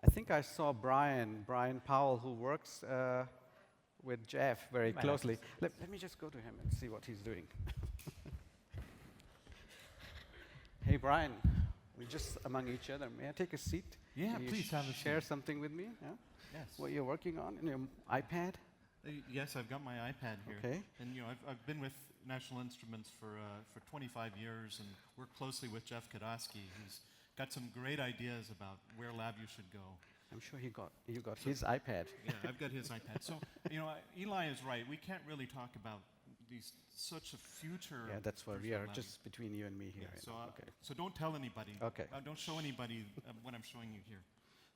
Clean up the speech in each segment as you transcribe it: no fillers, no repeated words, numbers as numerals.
I think I saw Brian Powell, who works with Jeff very closely. Let me just go to him and see what he's doing. Hey, Brian, we're just among each other. May I take a seat? Yeah, please have a seat. Share something with me? Yeah? Yes. What you're working on in your iPad? Yes, I've got my iPad here. Okay. And I've been with National Instruments for 25 years and worked closely with Jeff Kadosky, who's got some great ideas about where LabVIEW should go. I'm sure you got his iPad. Yeah, I've got his iPad. So, Eli is right. We can't really talk about such a future. Yeah, that's why we are just between you and me here. Yeah, so don't tell anybody. Okay. Don't show anybody what I'm showing you here.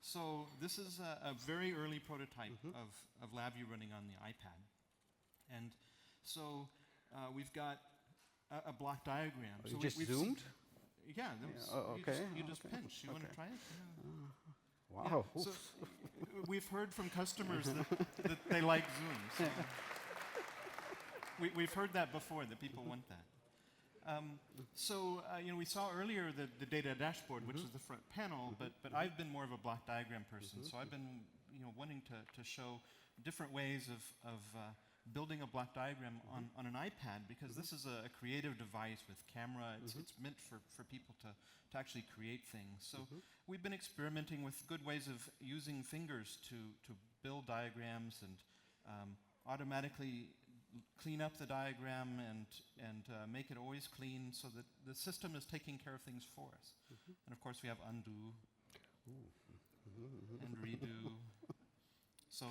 So this is a very early prototype of LabVIEW running on the iPad. And so we've got a block diagram. Oh, so you just zoomed? Yeah. Okay. You just pinch. You want to try it? Yeah. Wow. Yeah. So we've heard from customers that they like zooms. We've heard that before, that people want that. We saw earlier the data dashboard, which is the front panel, but I've been more of a block diagram person, so I've been wanting to show different ways of building a block diagram on an iPad, because this is a creative device with camera. It's meant for people to actually create things. So we've been experimenting with good ways of using fingers to build diagrams and automatically clean up the diagram and make it always clean, so that the system is taking care of things for us. And of course we have undo and redo. So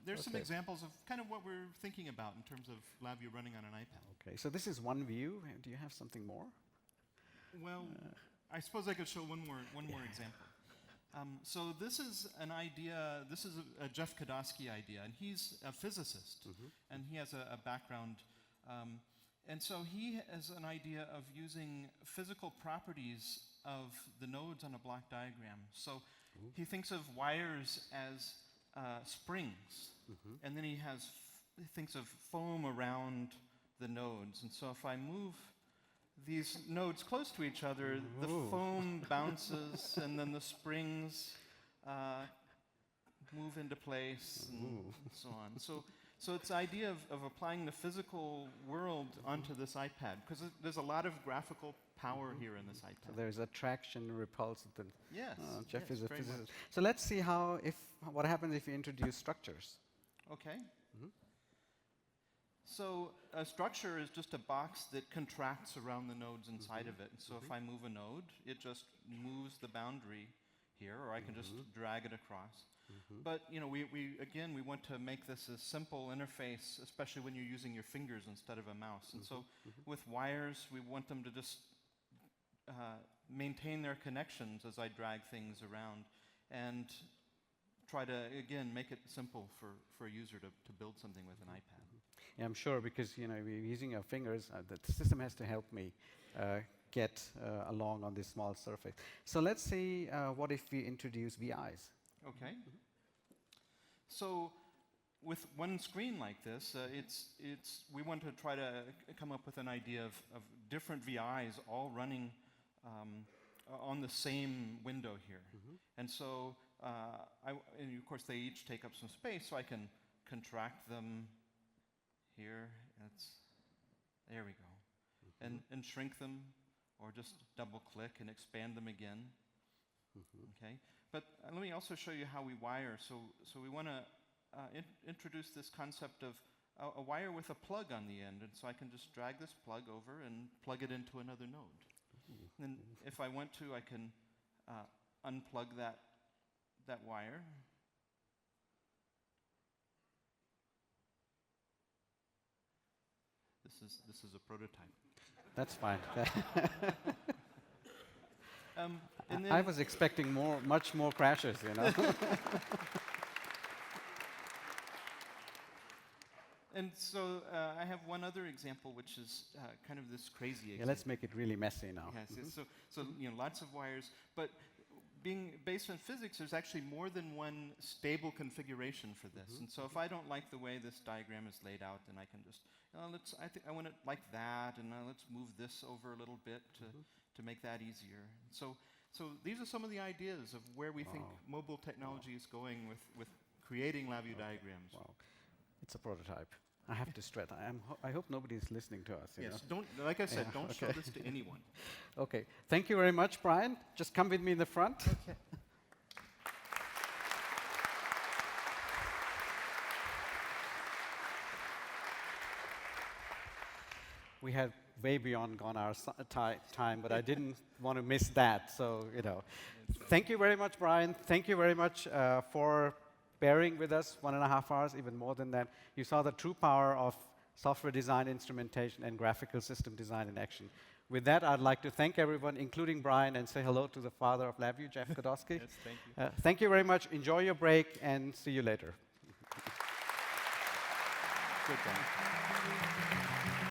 there's some examples of kind of what we're thinking about in terms of LabVIEW running on an iPad. Okay, so this is one view. Do you have something more? Well, I suppose I could show one more example. So this is an idea. This is a Jeff Kadosky idea, and he's a physicist, and he has a background. And so he has an idea of using physical properties of the nodes on a block diagram. So he thinks of wires as springs, and then he thinks of foam around the nodes. And so if I move these nodes close to each other, the foam bounces, and then the springs move into place, and so on. So it's the idea of applying the physical world onto this iPad, because there's a lot of graphical power here in this iPad. So there's attraction, repulsion. Yes. Jeff is a physicist. Much. So let's see what happens if you introduce structures. Okay. So a structure is just a box that contracts around the nodes inside of it. And so if I move a node, it just moves the boundary here, or I can just drag it across. But we want to make this a simple interface, especially when you're using your fingers instead of a mouse. And so with wires, we want them to just maintain their connections as I drag things around, and try to, again, make it simple for a user to build something with an iPad. Yeah, I'm sure, because we're using our fingers. The system has to help me get along on this small surface. So let's see what if we introduce VIs. Okay. So with one screen like this, we want to try to come up with an idea of different VIs all running on the same window here. And so, and of course, they each take up some space, so I can contract them here. There we go. And shrink them, or just double-click and expand them again. Okay. But let me also show you how we wire. So we want to introduce this concept of a wire with a plug on the end. And so I can just drag this plug over and plug it into another node. And if I want to, I can unplug that wire. This is a prototype. That's fine. And then I was expecting much more crashes, And so I have one other example, which is kind of this crazy example. Yeah, let's make it really messy now. Yes, so lots of wires, but being based on physics, there's actually more than one stable configuration for this. And so if I don't like the way this diagram is laid out, then I can just, I want it like that, and let's move this over a little bit to make that easier. So So these are some of the ideas of where we think mobile technology is going with creating LabVIEW diagrams. Wow. It's a prototype. I have to stress. I hope nobody is listening to us. Yes, don't, like I said, Yeah, don't okay. show this to anyone. Okay. Thank you very much, Brian. Just come with me in the front. Okay. We had way beyond gone our time, but I didn't want to miss that. So, you know, thank you very much, Brian. Thank you very much for bearing with us 1.5 hours, even more than that. You saw the true power of software design, instrumentation, and graphical system design in action. With that, I'd like to thank everyone, including Brian, and say hello to the father of LabVIEW, Jeff Godosky. Yes, thank you. Thank you very much. Enjoy your break, and see you later. Good job.